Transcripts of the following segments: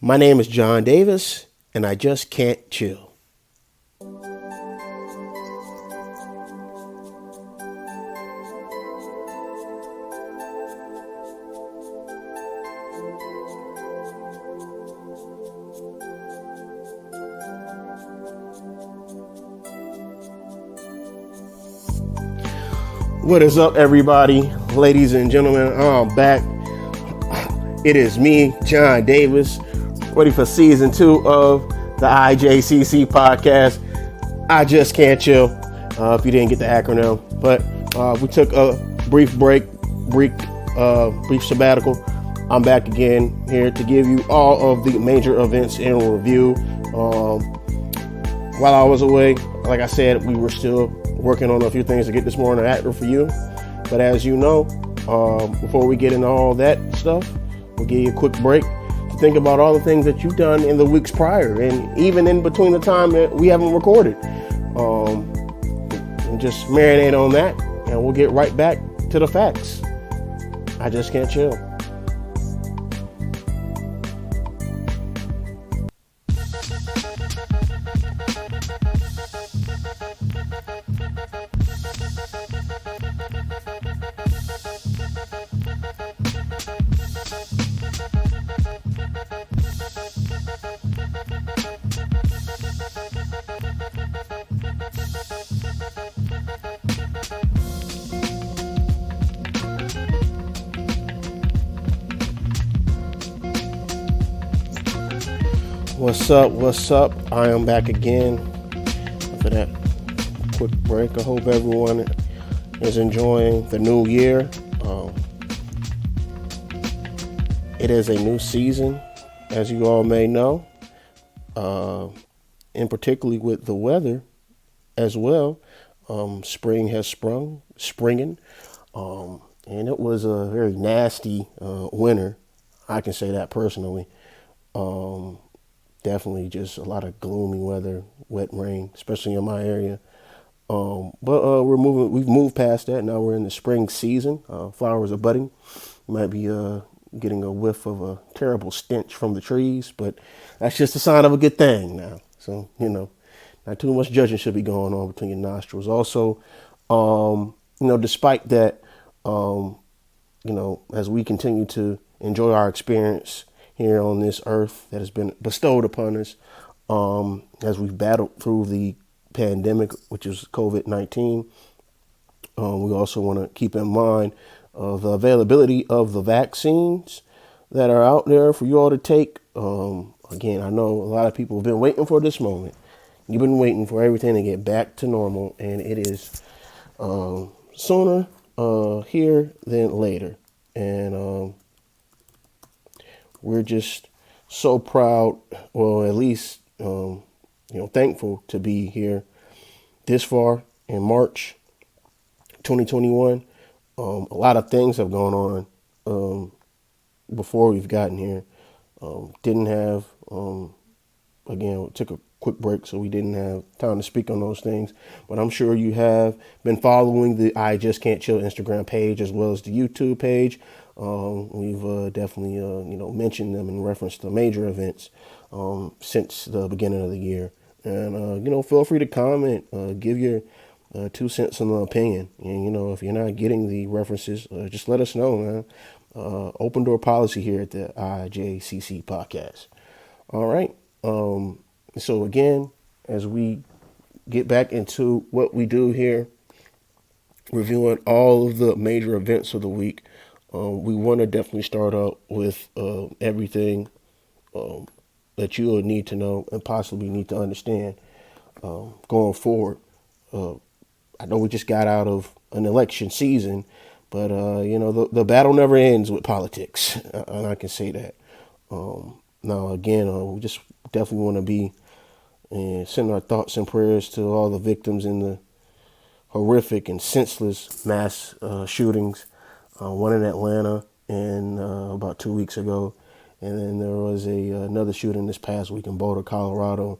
My name is John Davis, and I just can't chill. What is up, everybody? Ladies and gentlemen, I'm back. It is me, John Davis, ready for season 2 of the IJCC podcast. I just can't chill. If you didn't get the acronym, but we took a brief brief sabbatical. I'm back again here to give you all of the major events in review. While I was away, like I said, we were still working on a few things to get this morning active for you. But as you know, before we get into all that stuff, we'll give you a quick break to think about all the things that you've done in the weeks prior and even in between the time that we haven't recorded. And just marinate on that, and we'll get right back to the facts. I just can't chill. What's up? What's up? I am back again after that quick break. I hope everyone is enjoying the new year. It is a new season, as you all may know, and particularly with the weather as well. Spring has springing, and it was a very nasty winter. I can say that personally. Definitely just a lot of gloomy weather, wet rain, especially in my area. But we've moved past that. Now we're in the spring season. Flowers are budding. You might be getting a whiff of a terrible stench from the trees, but that's just a sign of a good thing now. So, not too much judging should be going on between your nostrils. Also, despite that, as we continue to enjoy our experience here on this earth that has been bestowed upon us, as we've battled through the pandemic, which is COVID-19. We also want to keep in mind the availability of the vaccines that are out there for you all to take. Again, I know a lot of people have been waiting for this moment. You've been waiting for everything to get back to normal, and it is sooner here than later. And we're just so proud, or at least, thankful to be here this far in March 2021. A lot of things have gone on before we've gotten here. Didn't have, again, took a quick break, so we didn't have time to speak on those things. But I'm sure you have been following the I Just Can't Chill Instagram page as well as the YouTube page. We've definitely, mentioned them in reference to major events since the beginning of the year. And, feel free to comment, give your 2 cents on the opinion. And, if you're not getting the references, just let us know, man. Open door policy here at the IJCC podcast. All right. So again, as we get back into what we do here, reviewing all of the major events of the week, we want to definitely start out with everything that you will need to know and possibly need to understand going forward. I know we just got out of an election season, but the battle never ends with politics, and I can say that. Now, again, we just definitely want to be and send our thoughts and prayers to all the victims in the horrific and senseless mass shootings. One in Atlanta and about 2 weeks ago, and then there was another shooting this past week in Boulder, Colorado.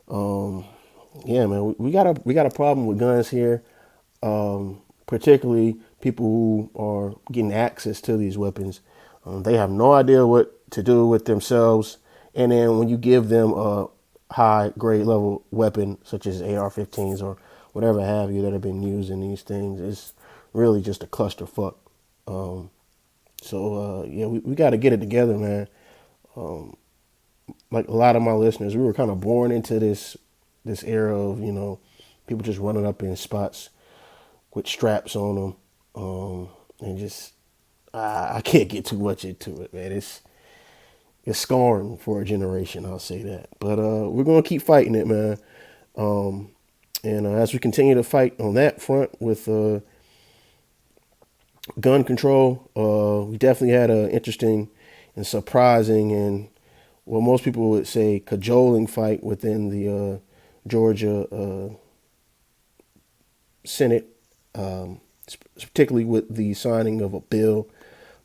Yeah, man, we got a problem with guns here, particularly people who are getting access to these weapons. They have no idea what to do with themselves And then when you give them a high grade level weapon such as AR-15s or whatever have you that have been used in these things, it's really just a clusterfuck. Um, yeah, we got to get it together, man. Um, like a lot of my listeners, we were kind of born into this era of people just running up in spots with straps on them, and just I can't get too much into it, man. It's scarring for a generation, I'll say that. But we're gonna keep fighting it, man. Um, and as we continue to fight on that front with gun control, we definitely had an interesting and surprising and what most people would say cajoling fight within the Georgia Senate, particularly with the signing of a bill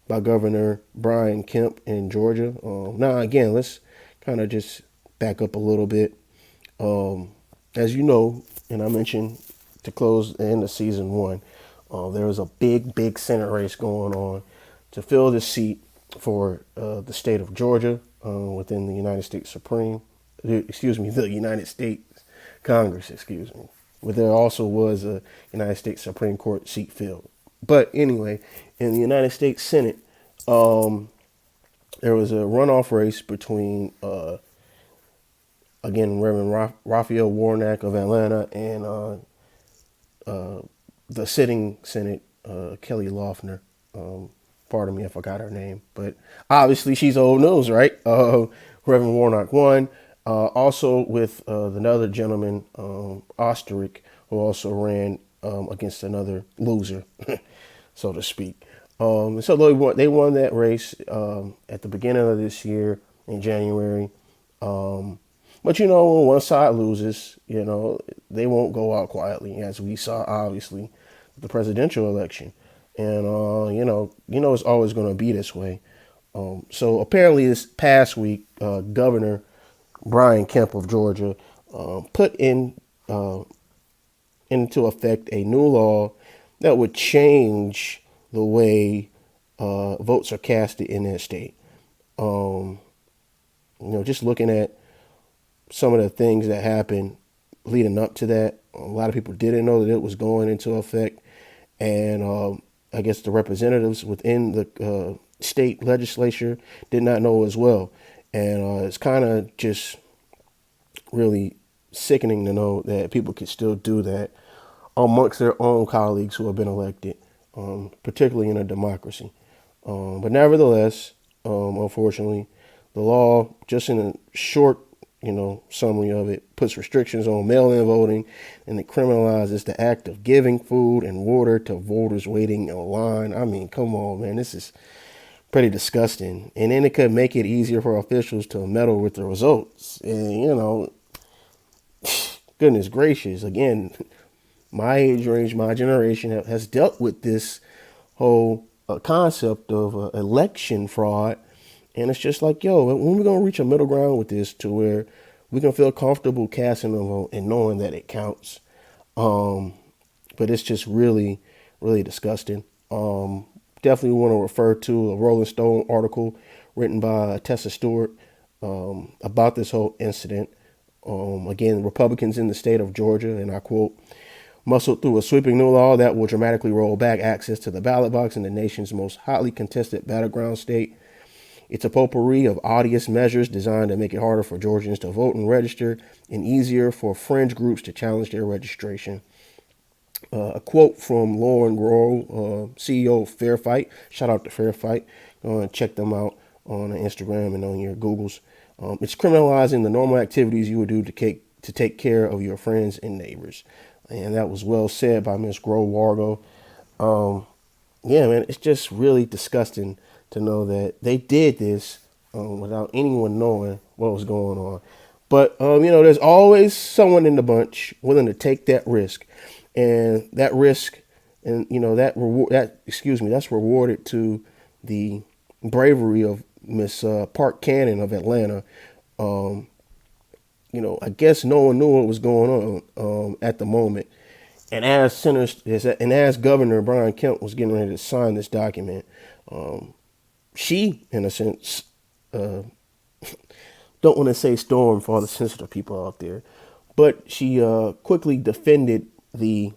by Governor Brian Kemp in Georgia. Now, again, let's kind of just back up a little bit. As you know, and I mentioned to close the end of season one, there was a big Senate race going on to fill the seat for the state of Georgia within the United States the United States Congress, excuse me. But there also was a United States Supreme Court seat filled. But anyway, in the United States Senate, there was a runoff race between, again, Reverend Raphael Warnock of Atlanta and the sitting Senate, Kelly Loeffler. Pardon me, I forgot her name. But obviously she's old news, right? Reverend Warnock won. Also with another gentleman, Osterick, who also ran against another loser, so to speak. So they won that race at the beginning of this year in January. But when one side loses, they won't go out quietly, as we saw obviously with the presidential election. And it's always going to be this way. So apparently this past week, Governor Brian Kemp of Georgia put into effect a new law that would change the way votes are casted in that state. Just looking at some of the things that happened leading up to that, a lot of people didn't know that it was going into effect. And I guess the representatives within the state legislature did not know as well. And it's kind of just really sickening to know that people could still do that amongst their own colleagues who have been elected, particularly in a democracy. But nevertheless, unfortunately, the law, just in a short, summary of it, puts restrictions on mail-in voting, and it criminalizes the act of giving food and water to voters waiting in line. I mean, come on, man, this is pretty disgusting. And then it could make it easier for officials to meddle with the results. And, goodness gracious, again, my age range, my generation has dealt with this whole concept of election fraud. And it's just like, yo, when we going to reach a middle ground with this to where we can feel comfortable casting a vote and knowing that it counts. But it's just really, really disgusting. Definitely want to refer to a Rolling Stone article written by Tessa Stewart about this whole incident. Again, Republicans in the state of Georgia, and I quote, muscled through a sweeping new law that will dramatically roll back access to the ballot box in the nation's most hotly contested battleground state. It's a potpourri of odious measures designed to make it harder for Georgians to vote and register and easier for fringe groups to challenge their registration. A quote from Lauren Grohl, CEO of Fair Fight. Shout out to Fair Fight. Go and check them out on Instagram and on your Googles. It's criminalizing the normal activities you would do to take care of your friends and neighbors. And that was well said by Ms. Grohl Wargo. Yeah, man, it's just really disgusting to know that they did this without anyone knowing what was going on. But, there's always someone in the bunch willing to take that risk. And that risk and, that's rewarded to the bravery of Miss Park Cannon of Atlanta. I guess no one knew what was going on at the moment. And as Governor Brian Kemp was getting ready to sign this document, she, in a sense, don't want to say storm for all the sensitive people out there, but she quickly defended the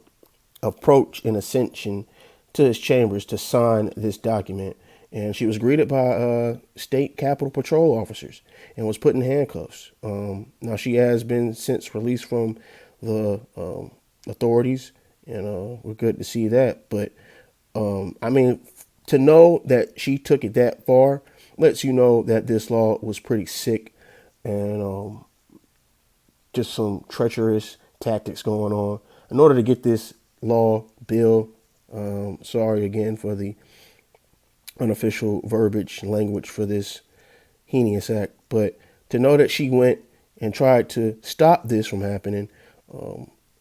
approach and ascension to his chambers to sign this document. And she was greeted by state Capitol Patrol officers and was put in handcuffs. Now, she has been since released from the authorities, and we're good to see that. But, I mean, to know that she took it that far lets you know that this law was pretty sick and just some treacherous tactics going on in order to get this law bill. Sorry again for the unofficial verbiage language for this heinous act, but to know that she went and tried to stop this from happening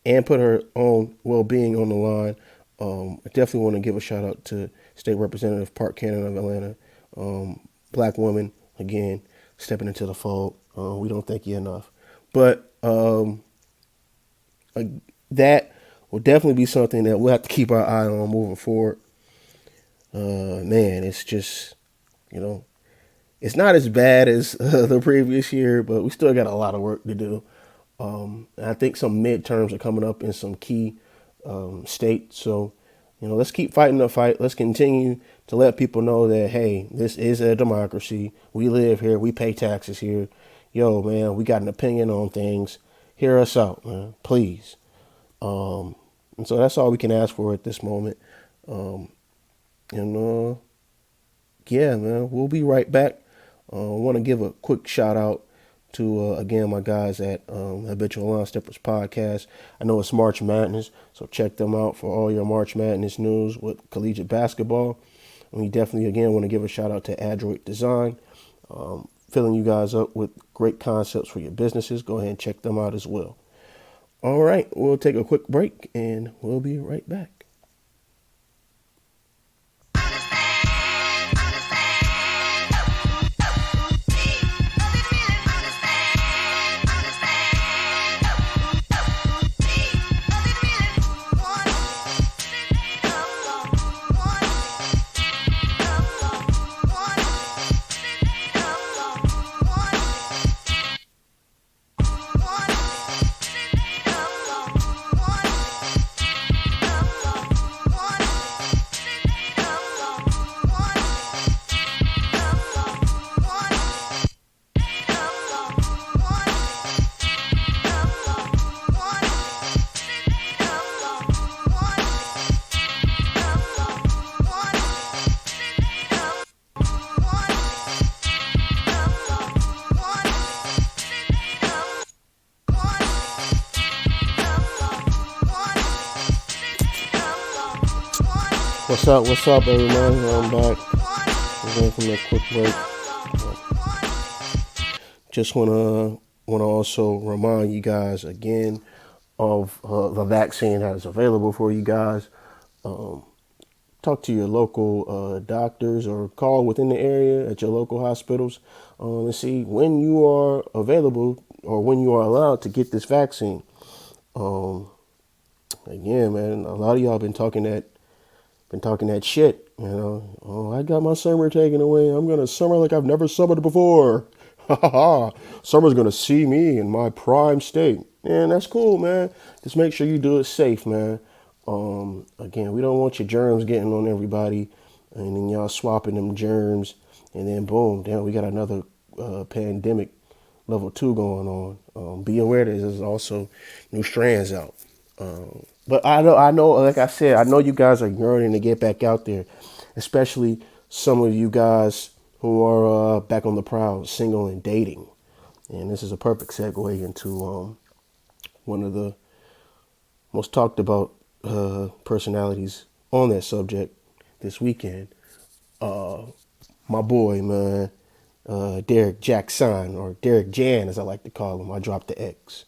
and put her own well-being on the line, I definitely want to give a shout out to State Representative Park Cannon of Atlanta. Black woman, again, stepping into the fold. We don't thank you enough. But that will definitely be something that we'll have to keep our eye on moving forward. Man, it's just, it's not as bad as the previous year, but we still got a lot of work to do. I think some midterms are coming up in some key states. So, let's keep fighting the fight. Let's continue to let people know that, hey, this is a democracy. We live here. We pay taxes here. Yo, man, we got an opinion on things. Hear us out, man, please. And so that's all we can ask for at this moment. Yeah, man, we'll be right back. I want to give a quick shout out to, again, my guys at Habitual Line Steppers Podcast. I know it's March Madness, so check them out for all your March Madness news with collegiate basketball. And we definitely, again, want to give a shout out to Adroit Design, filling you guys up with great concepts for your businesses. Go ahead and check them out as well. All right, we'll take a quick break, and we'll be right back. What's up, everyone? I'm back. We're going from a quick break. Just wanna also remind you guys again of the vaccine that is available for you guys. Talk to your local doctors or call within the area at your local hospitals and see when you are available or when you are allowed to get this vaccine. Again, man, a lot of y'all been talking that shit, Oh, I got my summer taken away. I'm gonna summer like I've never summered before. Ha ha ha. Summer's gonna see me in my prime state. And that's cool, man. Just make sure you do it safe, man. Again, we don't want your germs getting on everybody and then y'all swapping them germs and then boom, damn, we got another pandemic level 2 going on. Be aware that there's also new strands out. But I know, like I said, I know you guys are yearning to get back out there, especially some of you guys who are back on the prowl, single and dating. And this is a perfect segue into one of the most talked about personalities on that subject this weekend. My boy, man, Derek Jackson, or Derek Jan, as I like to call him. I dropped the X.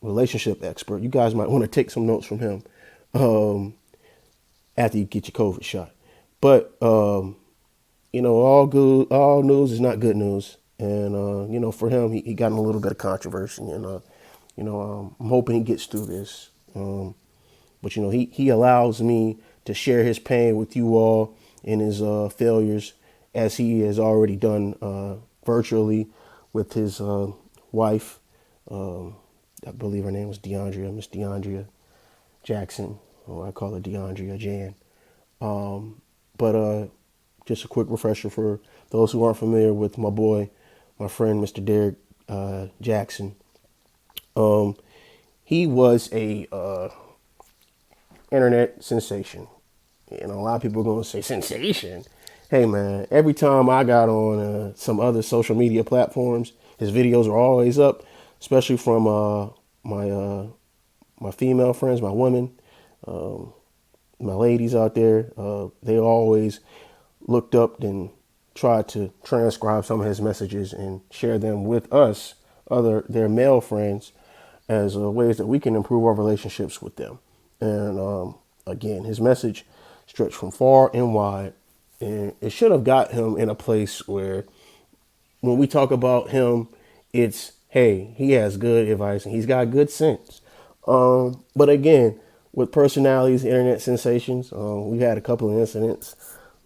Relationship expert. You guys might want to take some notes from him after you get your COVID shot. But all news is not good news, and for him, he got in a little bit of controversy, and I'm hoping he gets through this. But he allows me to share his pain with you all and his failures, as he has already done virtually with his wife. Um, I believe her name was Miss DeAndrea Jackson, or I call her DeAndrea Jan. But just a quick refresher for those who aren't familiar with my boy, my friend, Mr. Derek Jackson. Um, he was a internet sensation. You know, a lot of people are going to say sensation. Hey man, every time I got on some other social media platforms, his videos are always up, especially from my my female friends, my women, um, my ladies out there. They always looked up and tried to transcribe some of his messages and share them with us, their male friends, as ways that we can improve our relationships with them. And again, his message stretched from far and wide, and it should have got him in a place where, when we talk about him, it's hey, he has good advice and he's got good sense. But again, with personalities, internet sensations, we've had a couple of incidents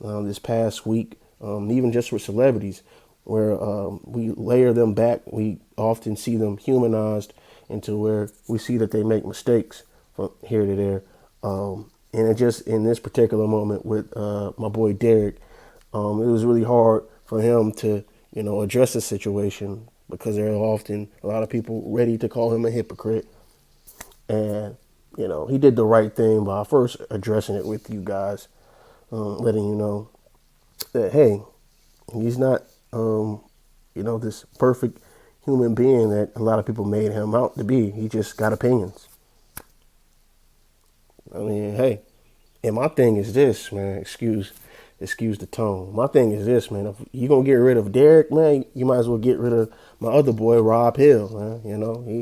this past week, even just with celebrities, where we layer them back. We often see them humanized into where we see that they make mistakes from here to there. And it just in this particular moment with my boy Derek, it was really hard for him to, address the situation because there are often a lot of people ready to call him a hypocrite. And, he did the right thing by first addressing it with you guys, letting you know that, hey, he's not, this perfect human being that a lot of people made him out to be. He just got opinions. I mean, hey, and my thing is this, man. Excuse the tone. My thing is this, man. If you gonna get rid of Derek, man, you might as well get rid of my other boy, Rob Hill, man.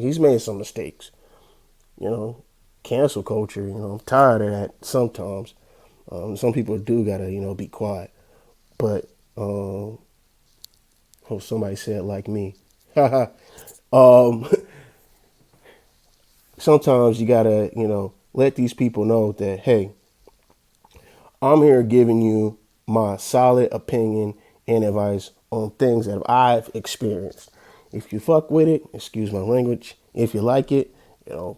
He's made some mistakes. Cancel culture. I'm tired of that sometimes. Some people do gotta, be quiet. But hope somebody said like me. um, Sometimes you gotta, let these people know that, hey, I'm here giving you my solid opinion and advice on things that I've experienced. If you fuck with it, excuse my language. If you like it,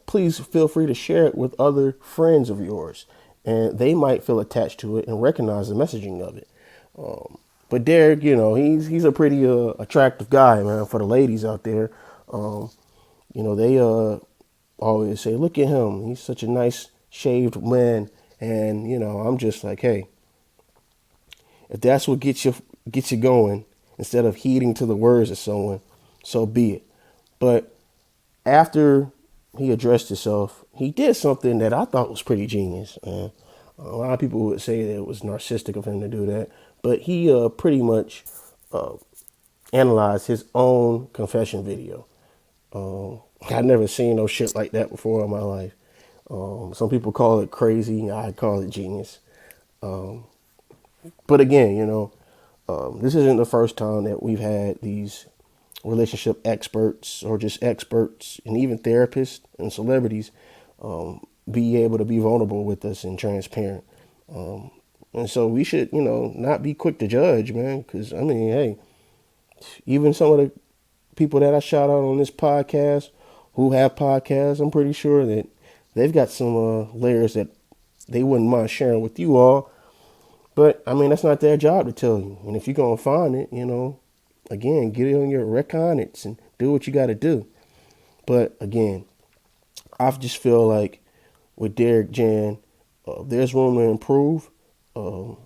please feel free to share it with other friends of yours, and they might feel attached to it and recognize the messaging of it. But Derek, he's a pretty attractive guy, man. For the ladies out there, they always say, "Look at him. He's such a nice shaved man." And I'm just like, hey, if that's what gets you going, instead of heeding to the words of someone, so be it. But after he addressed himself, he did something that I thought was pretty genius. A lot of people would say that it was narcissistic of him to do that, but he pretty much analyzed his own confession video. I'd never seen no shit like that before in my life. Some people call it crazy. I call it genius. But again, this isn't the first time that we've had these relationship experts or just experts and even therapists and celebrities be able to be vulnerable with us and transparent. And so we should, not be quick to judge, man, because, I mean, hey, even some of the people that I shout out on this podcast who have podcasts, I'm pretty sure that they've got some layers that they wouldn't mind sharing with you all. But, I mean, that's not their job to tell you. And if you're going to find it, again, get it on your reconnaissance and do what you got to do. But, again, I just feel like with Derek Jan, there's room to improve. And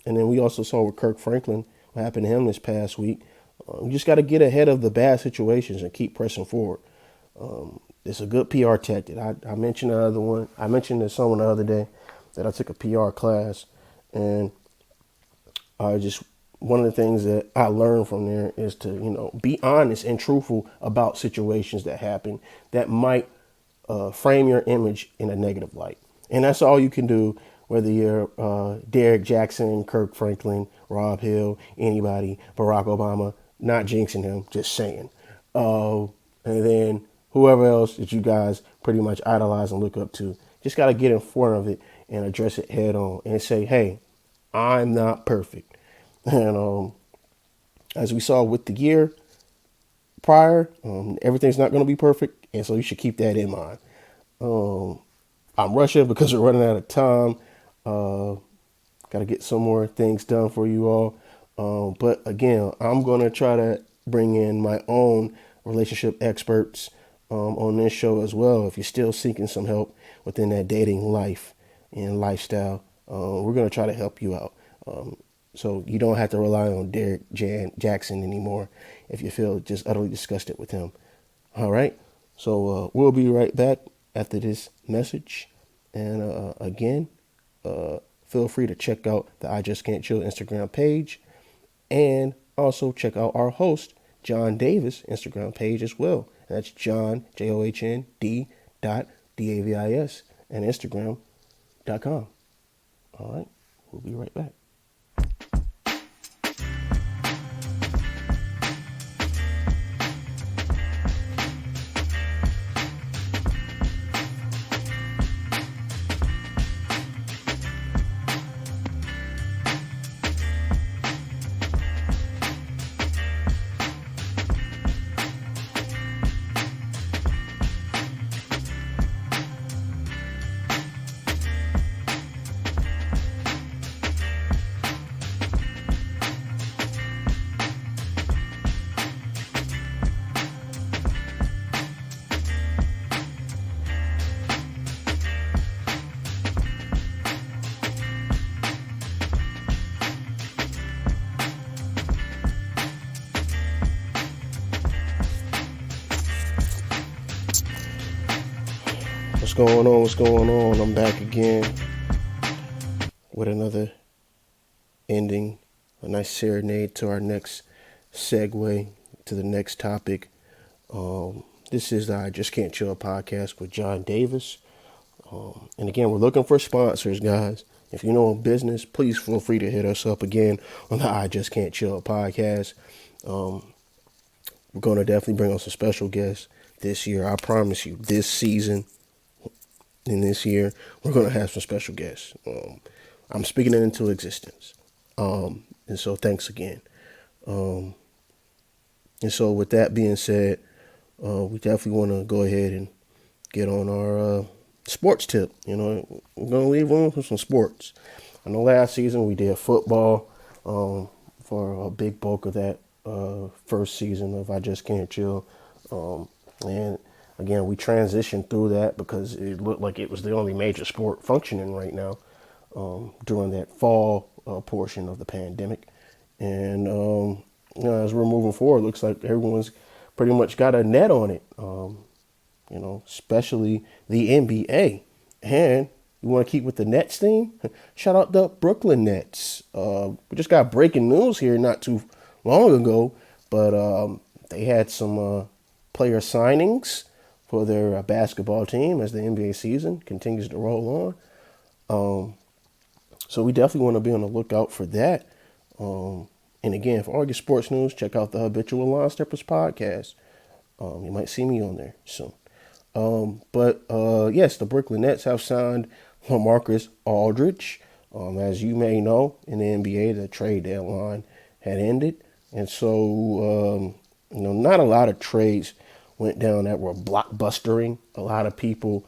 then we also saw with Kirk Franklin what happened to him this past week. You just got to get ahead of the bad situations and keep pressing forward. It's a good PR tactic. I mentioned the other one. I mentioned to someone the other day that I took a PR class, and one of the things that I learned from there is to, be honest and truthful about situations that happen that might frame your image in a negative light. And that's all you can do, whether you're Derek Jackson, Kirk Franklin, Rob Hill, anybody, Barack Obama, not jinxing him, just saying. And then whoever else that you guys pretty much idolize and look up to, just got to get in front of it and address it head on and say, hey, I'm not perfect. And as we saw with the year, prior. Everything's not going to be perfect, and so you should keep that in mind. Um, I'm rushing because we're running out of time. Got to get some more things done for you all. But again, I'm going to try to bring in my own relationship experts on this show as well. If you're still seeking some help within that dating life and lifestyle, we're going to try to help you out. So you don't have to rely on Derek Jackson anymore if you feel just utterly disgusted with him. All right. So we'll be right back after this message. And again, feel free to check out the I Just Can't Chill Instagram page, and also check out our host John Davis Instagram page as well. And that's John JOHN DAVIS and Instagram.com. All right, we'll be right back. What's going on? What's going on? I'm back again with another ending, a nice serenade to our next segue to the next topic. This is the I Just Can't Chill podcast with John Davis. And again, we're looking for sponsors, guys. If you know a business, please feel free to hit us up again on the I Just Can't Chill podcast. We're going to definitely bring on some special guests this year. I promise you, this season and this year, we're going to have some special guests. I'm speaking it into existence. And so thanks again. And so with that being said, we definitely want to go ahead and get on our sports tip. You know, we're going to leave room for some sports. I know last season we did football for a big bulk of that first season of I Just Can't Chill. And again, we transitioned through that because it looked like it was the only major sport functioning right now during that fall portion of the pandemic. And as we're moving forward, it looks like everyone's pretty much got a net on it, especially the NBA. And you want to keep with the Nets theme? Shout out the Brooklyn Nets. We just got breaking news here not too long ago, but they had some player signings for their basketball team as the NBA season continues to roll on. So we definitely want to be on the lookout for that. And again, for all your sports news, check out the Habitual Line Steppers podcast. You might see me on there soon. But yes, the Brooklyn Nets have signed LaMarcus Aldridge. As you may know, in the NBA, the trade deadline had ended. And so, not a lot of trades went down that were blockbustering. A lot of people,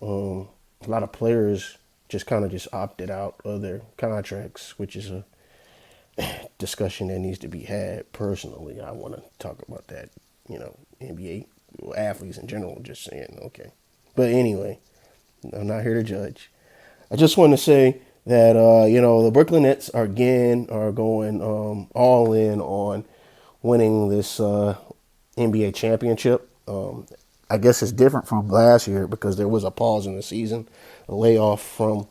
a lot of players just kind of just opted out of their contracts, which is a discussion that needs to be had. Personally, I want to talk about that, NBA athletes in general, just saying, okay. But anyway, I'm not here to judge. I just want to say that, the Brooklyn Nets are going all in on winning this NBA championship. I guess it's different from last year because there was a pause in the season, a layoff from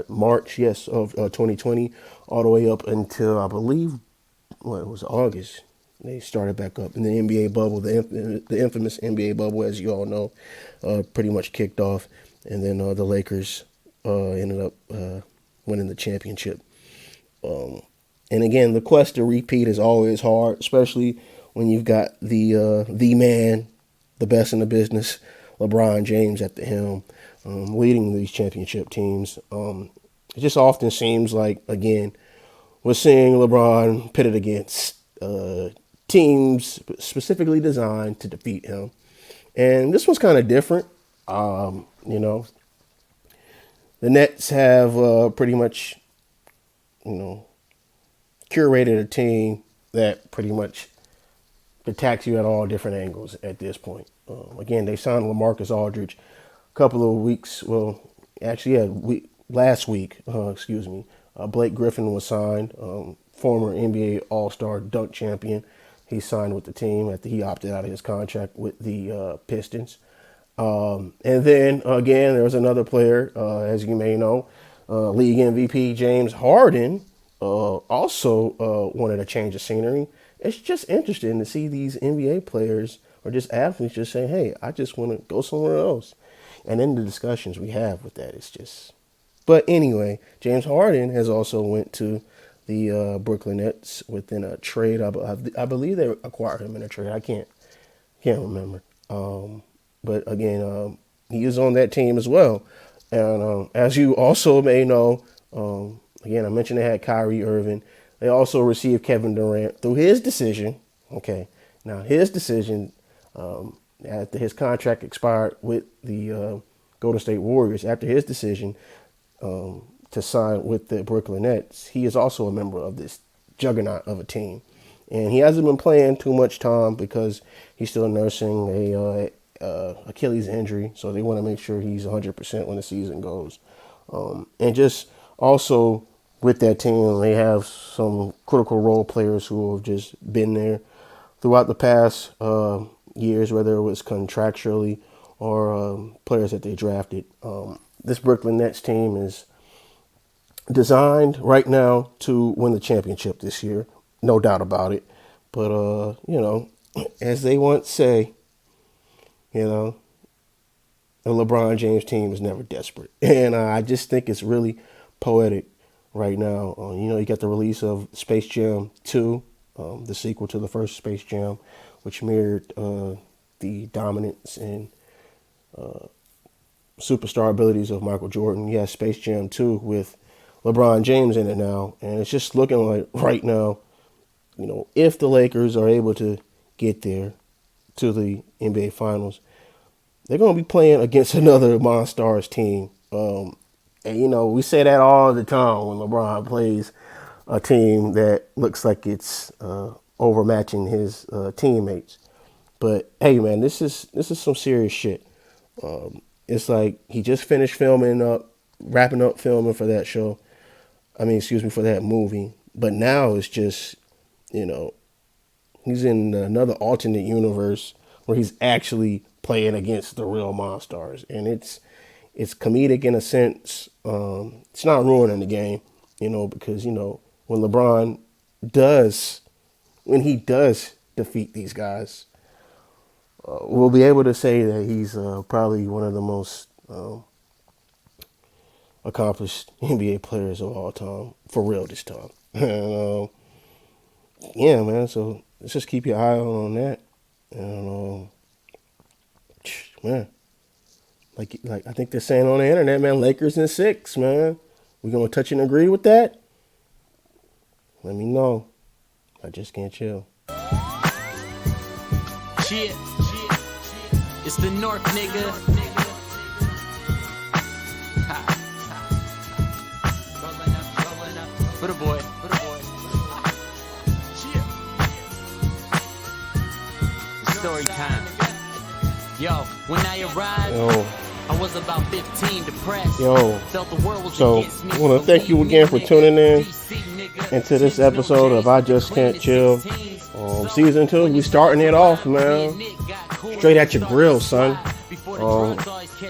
March, of 2020, all the way up until I believe it was August. They started back up in the NBA bubble, the infamous NBA bubble, as you all know, pretty much kicked off, and then the Lakers ended up winning the championship. And again, the quest to repeat is always hard, especially when you've got the man, the best in the business, LeBron James at the helm, leading these championship teams. It just often seems like, again, we're seeing LeBron pitted against teams specifically designed to defeat him. And this one's kind of different. You know, the Nets have pretty much, you know, curated a team that pretty much attacks you at all different angles at this point. Again, they signed LaMarcus Aldridge a couple of weeks. Well, actually, yeah, last week. Blake Griffin was signed, former NBA All-Star dunk champion. He signed with the team after he opted out of his contract with the Pistons. And then again, there was another player, as you may know, league MVP James Harden also wanted a change of scenery. It's just interesting to see these NBA players or just athletes just say, hey, I just want to go somewhere else. And then the discussions we have with that, it's just. But anyway, James Harden has also went to the Brooklyn Nets within a trade. I believe they acquired him in a trade. I can't remember. But again, he is on that team as well. And as you also may know, again, I mentioned they had Kyrie Irving. They also received Kevin Durant through his decision. Okay, now his decision after his contract expired with the Golden State Warriors, after his decision to sign with the Brooklyn Nets, he is also a member of this juggernaut of a team. And he hasn't been playing too much time because he's still nursing a Achilles injury. So they want to make sure he's 100% when the season goes. And just also with that team, they have some critical role players who have just been there throughout the past years, whether it was contractually or players that they drafted. This Brooklyn Nets team is designed right now to win the championship this year, no doubt about it. But, you know, as they once say, you know, a LeBron James team is never desperate. And I just think it's really poetic right now. You know, you got the release of Space Jam 2, the sequel to the first Space Jam, which mirrored the dominance and superstar abilities of Michael Jordan. You have Space Jam 2 with LeBron James in it now. And it's just looking like right now, you know, if the Lakers are able to get there to the NBA Finals, they're going to be playing against another Monstars team. And, you know, we say that all the time when LeBron plays a team that looks like it's overmatching his teammates. But, hey, man, this is some serious shit. It's like he just finished wrapping up filming for that show. For that movie. But now it's just, you know, he's in another alternate universe where he's actually playing against the real Monstars. And it's comedic in a sense. It's not ruining the game, you know, because, you know, when he does defeat these guys, we'll be able to say that he's probably one of the most accomplished NBA players of all time, for real this time. And, yeah, man, so let's just keep your eye on that. And, man, like I think they're saying on the internet, man, Lakers in 6, man. We gonna touch and agree with that? Let me know. I just can't chill. Shit. It's the North, nigga. For the boy. Story time. Yo, when I arrived, I was about 15, depressed. Felt the world was against me. I want to thank you again for tuning in into this episode of I Just Can't Chill. Season 2, we starting it off, man. Straight at your grill, son.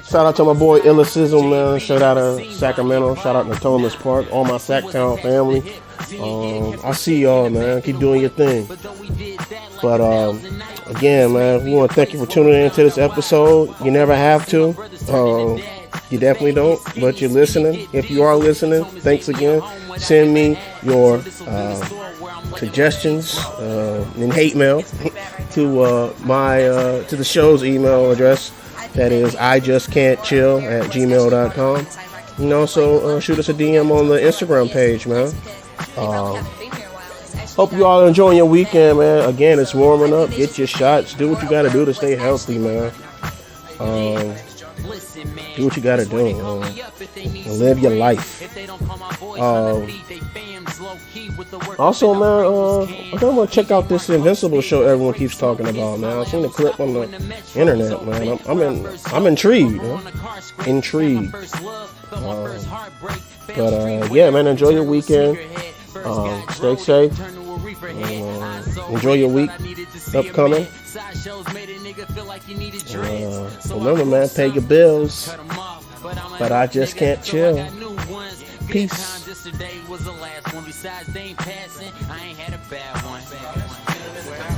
Shout out to my boy Illicism, man. Shout out to Sacramento. Shout out to Thomas Park. All my Sacktown family. I see y'all, man. Keep doing your thing. But again, man, we want to thank you for tuning in to this episode. You never have to. You definitely don't, but you're listening. If you are listening, thanks again. Send me your suggestions and hate mail to to the show's email address. That is ijustcantchill@gmail.com. And also shoot us a DM on the Instagram page, man. Hope you all are enjoying your weekend, man. Again, it's warming up. Get your shots. Do what you got to do to stay healthy, man. Do what you got to do. And live your life. Also, man, I think I'm going to check out this Invincible show everyone keeps talking about, man. I've seen the clip on the internet, man. I'm intrigued, man. Intrigued. But yeah, man, enjoy your weekend. Stay safe. Enjoy your week upcoming. Remember, man, pay your bills. But I just can't chill. Peace.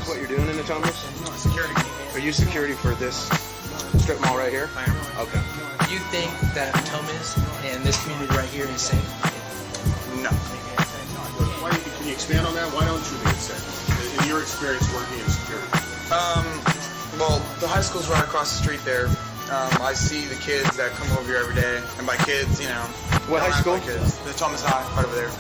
What you're doing in the Thomas? Security. Are you security for this strip mall right here? I am. Okay. You think that Thomas and this community right here is safe? No. Can you expand on that? Why don't you think it's safe? In your experience working in security? Well, the high school's right across the street there. I see the kids that come over here every day, and by kids, you know. What high school? Kids. The Thomas High, right over there.